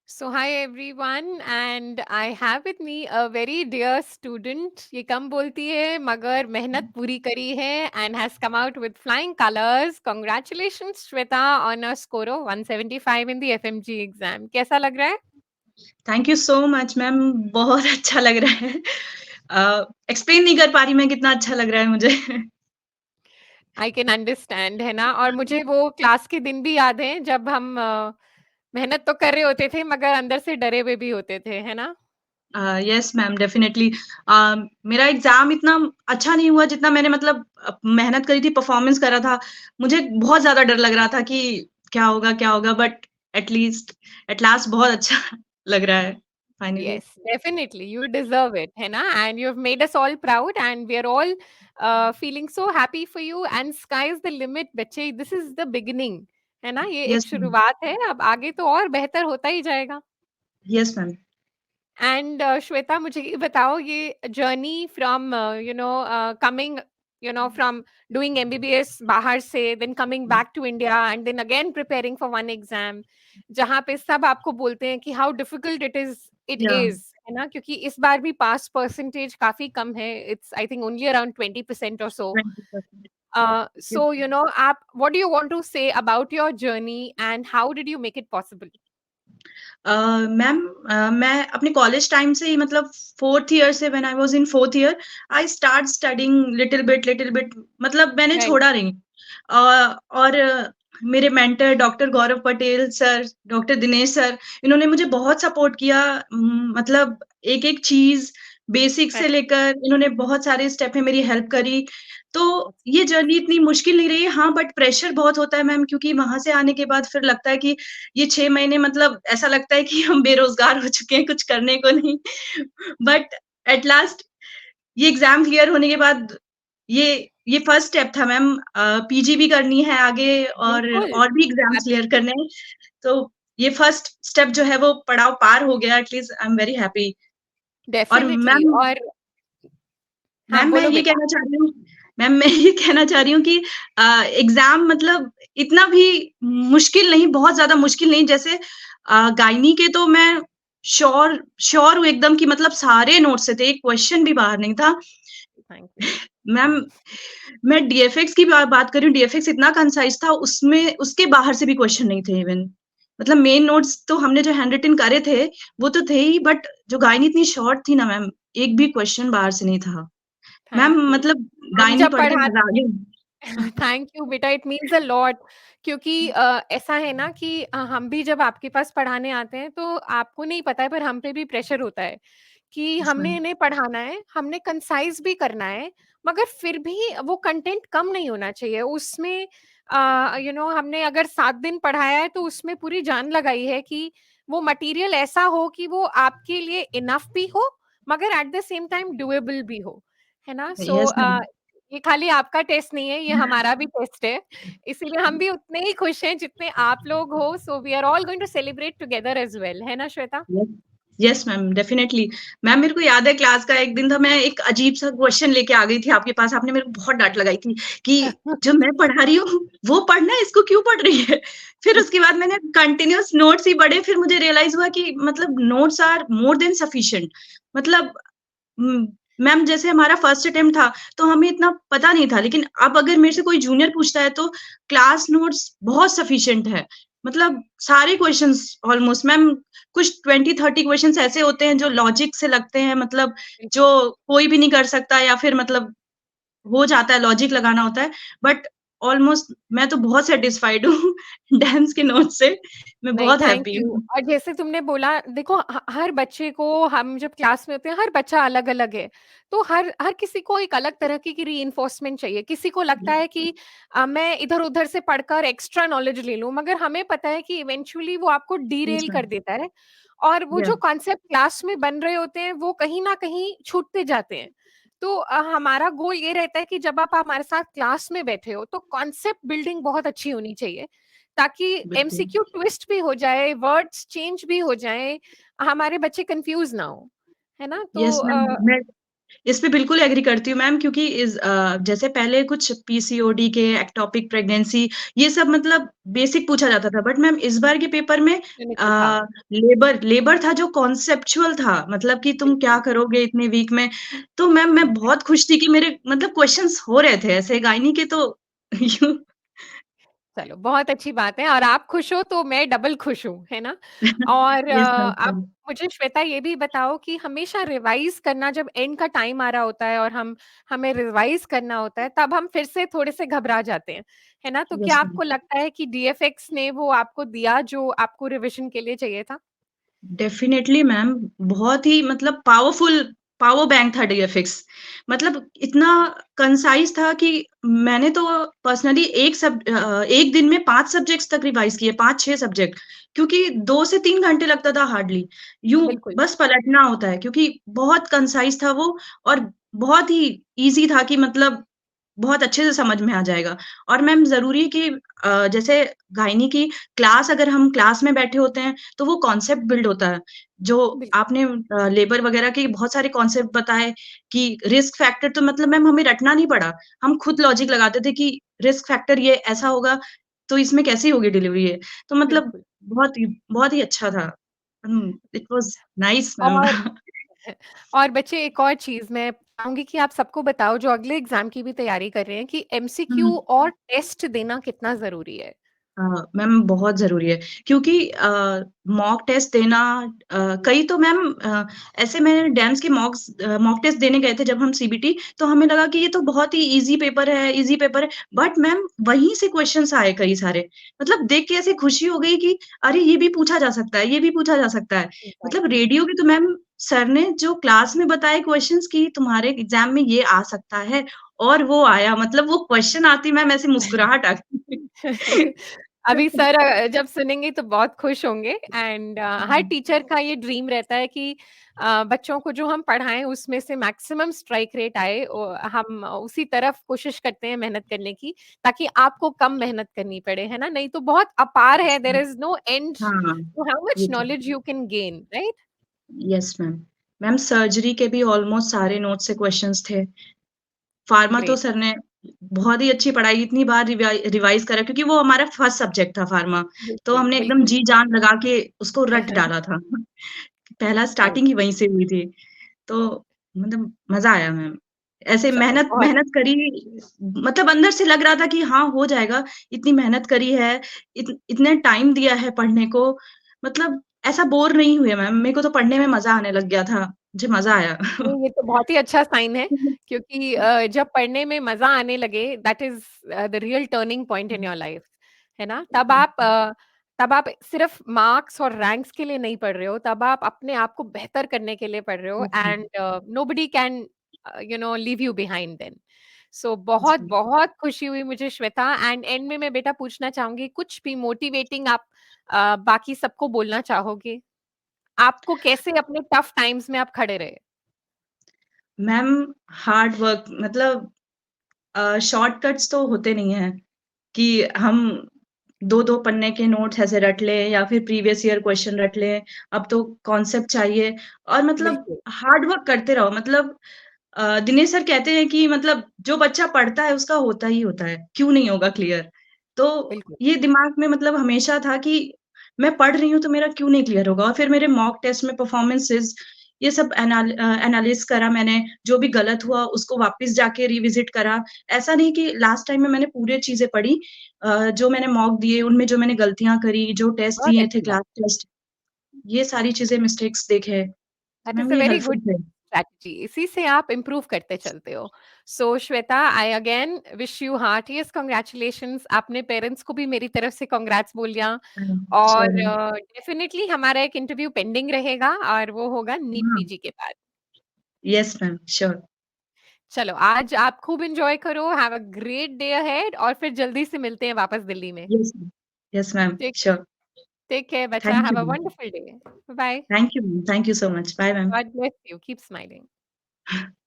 So hi everyone and I have with me a very dear student. ये कम बोलती है मगर मेहनत पूरी करी है and has come out with flying colors. Congratulations Shweta on a score of 175 in the FMG exam. कैसा लग रहा है? Thank you so much ma'am बहुत अच्छा लग रहा है। एक्सप्लेन नहीं कर पा रही मैं कितना अच्छा लग रहा है मुझे। I can understand है ना और मुझे वो क्लास के दिन भी याद हैं जब हम मेहनत तो कर रहे होते थे मगर अंदर से डरे हुए भी होते थे है ना? Yes ma'am definitely. मेरा एग्ज़ाम इतना अच्छा नहीं हुआ जितना मैंने मतलब मेहनत करी थी, परफॉर्मेंस करा था। मुझे बहुत ज़्यादा डर लग रहा था कि क्या होगा? बट एट लास्ट बहुत अच्छा लग रहा है finally. Yes, definitely. You deserve it, है ना? And you have made us all proud, and we are all feeling so happy for you. And sky is the limit, बच्चे. This is the beginning, है ना? ये एक yes ma'am, शुरुआत है. अब आगे तो और बेहतर होता ही जाएगा. Yes ma'am. And Shweta, मुझे ये बताओ ये journey from coming from doing MBBS बाहर से then coming back to India and then again preparing for one exam जहाँ पे सब आपको बोलते हैं कि how difficult it या is है ना क्योंकि इस बार भी पास परसेंटेज काफी कम है it's I think only around 20% or so 20%। so आप what do you want to say about your journey and how did you make it possible? Ma'am मैं अपने कॉलेज टाइम से ही मतलब 4th ईयर से when I was in 4th year I start studying little bit मतलब मैंने Right. छोड़ा नहीं। और मेरे mentor doctor Gaurav Patel sir, doctor Dinesh sir इन्होंने मुझे बहुत सपोर्ट किया। मतलब एक-एक चीज़ बेसिक से Right. लेकर इन्होंने बहुत सारे स्टेप में मेरी हेल्प करी। तो That's ये जर्नी इतनी मुश्किल नहीं रही हाँ, बट प्रेशर बहुत होता है मैम क्योंकि वहाँ से आने के बाद फिर लगता है कि ये 6 महीने मतलब ऐसा लगता है कि हम बेरोज़गार हो चुके हैं, कुछ करने को नहीं। बट एट लास्ट ये एग्ज़ाम क्लियर होने के बाद ये ये फर्स्ट स्टेप था मैम। पीजी भी करनी है आगे बिल्कुल और भी एग्ज़ाम्स क्लियर करने हैं। तो ये फर्स्ट स्टेप जो है वो पड़ाव पार हो गया at least I am very happy. और डेफिनिटली और हाँ, मैम मैं बोलो ये बेटा। कहना चाह रही हूँ मैम मैं ये कहना चाह रही हूँ कि एग्ज़ाम मतलब इतना भी मुश्किल नहीं, बहुत ज़्यादा मुश्किल नहीं जैसे गायनी के तो मैं श्योर हूँ एकदम कि मतलब सारे नोट्स से थे, एक क्वेश्चन भी बाहर नहीं था। Thank you. मैम मैं डीएफएक्स की बात कर रही हूँ, डीएफएक्स इतना कंसाइज़ था उसमें उसके बाहर से भी क्वेश्चन नहीं थे इवन। मतलब मेन नोट्स तो हमने जो हैंड रिटन करे थे, वो तो थे ही बट जो गायनी इतनी शॉर्ट थी ना मैम, एक भी क्वेश्चन बाहर से नहीं था। Thank ma'am you. मतलब हम गायनी जब पढ़ के पढ़ा मज़ा आ गया। थैंक यू बेटा इट मीन्स अ लॉट क्योंकि ऐसा है ना कि हम भी जब आपके पास पढ़ाने आते हैं तो आपको नहीं पता है पर हम पे भी प्रेशर होता है कि यस हमने मैम, इन्हें पढ़ाना है, हमने कंसाइज़ भी करना है, मगर फिर भी वो कंटेंट कम नहीं होना चाहिए। उसमें हमने अगर 7 दिन पढ़ाया है तो उसमें पूरी जान लगाई है कि वो मटेरियल ऐसा हो कि वो आपके लिए इनफ भी हो, मगर at the same time doable भी हो, है ना? Yes ma'am. ये खाली आपका टेस्ट नहीं है, ये हमारा भी टेस्ट है। इसीलिए हम भी उतने ही खुश हैं जितने आप लोग हो, so we are all going to celebrate together as well, है ना Shweta? Yes, yes ma'am definitely. Ma'am मेरे को याद है क्लास का एक दिन था मैं एक अजीब-सा क्वेश्चन लेके आ गई थी आपके पास, आपने मेरे को बहुत डाँट लगाई थी कि जब मैं पढ़ा रही हूँ, वो पढ़ना है, इसको क्यों पढ़ रही है? फिर उसके बाद मैंने कंटीन्यूअस नोट्स ही पढ़े, फिर मुझे रियलाइज़ हुआ कि मतलब notes are more than sufficient. मतलब उम, मैम जैसे हमारा फर्स्ट अटेम्प्ट था, तो हमें इतना पता नहीं था, लेकिन अब अगर मेरे से कोई जूनियर पूछता है तो क्लास नोट्स बहुत सफिशिएंट है। मतलब सारे क्वेश्चन्स ऑलमोस्ट मैम कुछ 20-30 क्वेश्चन्स ऐसे होते हैं जो लॉजिक से लगते हैं मतलब जो बिल्कुल। कोई भी नहीं कर सकता या फिर मतलब हो जाता है, लॉजिक लगाना होता है। बट ऑलमोस्ट मैं तो बहुत सैटिस्फाइड हूँ डांस के नोट्स से, मैं नहीं, बहुत थैंक हैप्पी यू। हूँ। और जैसे तुमने बोला देखो हर बच्चे को हम जब क्लास में होते हैं, हर बच्चा अलग-अलग है। तो हर हर किसी को एक अलग तरह की रीइंफोर्समेंट चाहिए। किसी को लगता है कि मैं इधर-उधर से पढ़कर एक्स्ट्रा नॉलेज ले लूँ, मगर हमें पता है कि इवेंचुअली वो आपको यस डीरेल मैम, कर देता है और वो या जो कॉन्सेप्ट क्लास में बन रहे होते हैं, वो कहीं न कहीं छूटते जाते हैं। तो हमारा गोल ये रहता है कि जब आप हमारे साथ क्लास में बैठे हो, तो कॉन्सेप्ट बिल्डिंग बहुत अच्छी होनी चाहिए। ताकि बिल्कुल। एमसीक्यू ट्विस्ट भी हो जाए, वर्ड्स चेंज भी हो जाएँ, हमारे बच्चे कन्फ्यूज़ ना हो, है ना? तो यस मैम, इस पे बिल्कुल एग्री करती हूँ मैम, क्योंकि जैसे पहले कुछ पीसीओडी के, एक्टोपिक प्रेगनेंसी, ये सब मतलब बेसिक पूछा जाता था, बट मैम इस बार के पेपर में क्लिनिकल था। लेबर लेबर था जो कॉन्सेप्चुअल था, मतलब कि तुम क्या बिल्कुल। करोगे इतने वीक में। तो मैम मैं बहुत खुश थी कि मेरे मतलब क्वेश्चंस हो रहे थे ऐसे गायनी के, तो यू चलो, बहुत अच्छी बात है और आप खुश हो तो मैं डबल खुश हूँ, है ना? और यस मैम। आप मुझे श्वेता ये भी बताओ कि हमेशा रिवाइज़ करना जब एंड का टाइम आ रहा होता है और हमें रिवाइज़ करना होता है, तब हम फिर से थोड़े से घबरा जाते हैं, है ना? तो यस क्या मैम। आपको लगता है कि डीएफएक्स ने वो आपको दिया जो आपको रिविज़न के लिए चाहिए था? डेफिनेटली मैम, बहुत ही मतलब पावरफुल पावर बैंक था डीएफएक्स। मतलब इतना कंसाइज़ था कि मैंने तो पर्सनली एक दिन में 5 सब्जेक्ट्स तक रिवाइज़ किए, 5-6 सब्जेक्ट, क्योंकि 2 से 3 घंटे लगता था हार्डली। यूँ बिल्कुल, बस पलटना होता है, क्योंकि बहुत कंसाइज़ था वो, और बहुत ही ईज़ी था कि मतलब बहुत अच्छे से समझ में आ जाएगा। और मैम ज़रूरी है कि जैसे गायनी की क्लास, अगर हम क्लास में बैठे होते हैं, तो वो कॉन्सेप्ट बिल्ड होता है। जो बिल्कुल, आपने लेबर वगैरह के बहुत सारे कॉन्सेप्ट बताए कि रिस्क फैक्टर, तो मतलब मैम हमें रटना नहीं पड़ा। हम खुद लॉजिक लगाते थे कि रिस्क फैक्टर ये ऐसा होगा, तो इसमें कैसी होगी डिलीवरी ये? तो मतलब बिल्कुल। बहुत ही अच्छा था। It was nice ma'am. और और बच्चे एक और चीज़ मैं चाहूँगी कि आप सबको बताओ जो अगले एग्ज़ाम की भी तैयारी कर रहे हैं कि एमसीक्यू हुँ। और टेस्ट देना कितना ज़रूरी है? मैम बहुत ज़रूरी है, क्योंकि मॉक टेस्ट देना, कई तो मैम ऐसे मैंने डैम्स के मॉक टेस्ट देने गए थे जब हम सीबीटी, तो हमें लगा कि ये तो बहुत ही ईज़ी पेपर है, बट मैम वहीं से क्वेश्चन्स आए कई सारे। मतलब देख के ऐसे खुशी हो गई कि अरे! ये भी पूछा जा सकता है, ये भी पूछा जा सकता है। मतलब एग्ज़ैक्टली। रेडियो की तो मैम सर ने जो क्लास में बताए क्वेश्चन्स कि तुम्हारे एग्ज़ाम में ये आ सकता है, और वो आया, मतलब वो क्वेश्चन आते ही मैम ऐसे मुस्कुराहट आ गई। अभी सर जब सुनेंगे तो बहुत खुश होंगे एंड हर टीचर का ये ड्रीम रहता है कि बच्चों को जो हम पढ़ाएँ उसमें से मैक्सिमम स्ट्राइक रेट आए हम उसी तरफ कोशिश करते हैं मेहनत करने की ताकि आपको कम मेहनत करनी पड़े, है ना? नहीं तो बहुत अपार है, देयर इज़ नो एंड हाँ, टू हाउ मच ये तो knowledge you can gain, right? Yes ma'am. Ma'am surgery के भी ऑलमोस्ट सारे नोट्स से क्वेश्चन्स थे। फार्मा तो ग्रेट, सर ने बहुत ही अच्छी पढ़ाई, इतनी बार रिवाइज़ करा, क्योंकि वो हमारा फर्स्ट सब्जेक्ट था फार्मा, तो बिल्कुल, हमने एकदम बिल्कुल। जी-जान लगा के उसको रट डाला था। पहला राइट, स्टार्टिंग ही वहीं से हुई थी, तो मतलब मज़ा आया मैम। ऐसे चलो मेहनत बहुत मेहनत करी, मतलब अंदर से लग रहा था कि हाँ, हो जाएगा, इतनी मेहनत करी है, इतने टाइम दिया है पढ़ने को, मतलब ऐसा बोर नहीं हुए मैम, मेरे को तो पढ़ने में मज़ा आने लग गया था, मुझे मज़ा आया। नहीं, ये तो बहुत ही अच्छा साइन है क्योंकि जब पढ़ने में मज़ा आने लगे that is the real turning point in your life, है ना? तब आप सिर्फ मार्क्स और रैंक्स के लिए नहीं पढ़ रहे हो, तब आप अपने आप को बेहतर करने के लिए पढ़ रहे हो and nobody can leave you behind then. So बहुत खुशी हुई मुझे श्वेता एंड एंड में मैं बेटा पूछना चाहूँगी कुछ भी मोटिवेटिंग आप बाकी सबको बोलना चाहोगे? आपको कैसे अपने टफ टाइम्स में आप खड़े रहे? मैम हार्ड वर्क, मतलब शॉर्टकट्स तो होते नहीं हैं कि हम 2-2 पन्ने के नोट्स ऐसे रट लें या फिर प्रीवियस ईयर क्वेश्चन रट लें। अब तो कॉन्सेप्ट चाहिए, और मतलब बिल्कुल, हार्ड वर्क करते रहो। मतलब दिनेश सर कहते हैं कि मतलब जो बच्चा पढ़ता है उसका होता ही होता है, क्यों नहीं होगा क्लियर? तो बिल्कुल। ये दिमाग में मतलब हमेशा था कि मैं पढ़ रही हूँ तो मेरा क्यों नहीं क्लियर होगा? और फिर मेरे मॉक टेस्ट में परफॉर्मेंसेस, ये सब एनालिसिस करा मैंने, जो भी गलत हुआ उसको वापस जाके रिविज़िट करा। ऐसा नहीं कि लास्ट टाइम में मैंने पूरी चीज़ें पढ़ी, जो मैंने मॉक दिए उनमें जो मैंने गलतियाँ करी, जो टेस्ट बहुत दिए थे अच्छी बात। क्लास टेस्ट, ये सारी चीज़ें मिस्टेक्स देखे, तो दैट इज़ मैम अ ये वेरी गुड हेल्पफुल थे। स्ट्रैटेजी इसी से आप इम्प्रूव करते चलते हो। So Shweta I again wish you heartiest congratulations आपने पेरेंट्स को भी मेरी तरफ से कांग्रेट्स बोल दिया और श्योर मैम। डेफिनिटली हमारा एक इंटरव्यू पेंडिंग रहेगा और वो होगा नीट हाँ, पीजी के बाद। Yes ma'am, sure. चलो आज आप खूब एन्जॉय करो, have a great day ahead और फिर जल्दी से मिलते हैं वापस दिल्ली में। Yes ma'am, yes ma'am, take sure. Take care बच्चा, thank you have a ma'am. Wonderful day. Bye bye. Thank you ma'am, thank you so much. Bye ma'am. God bless you, keep smiling.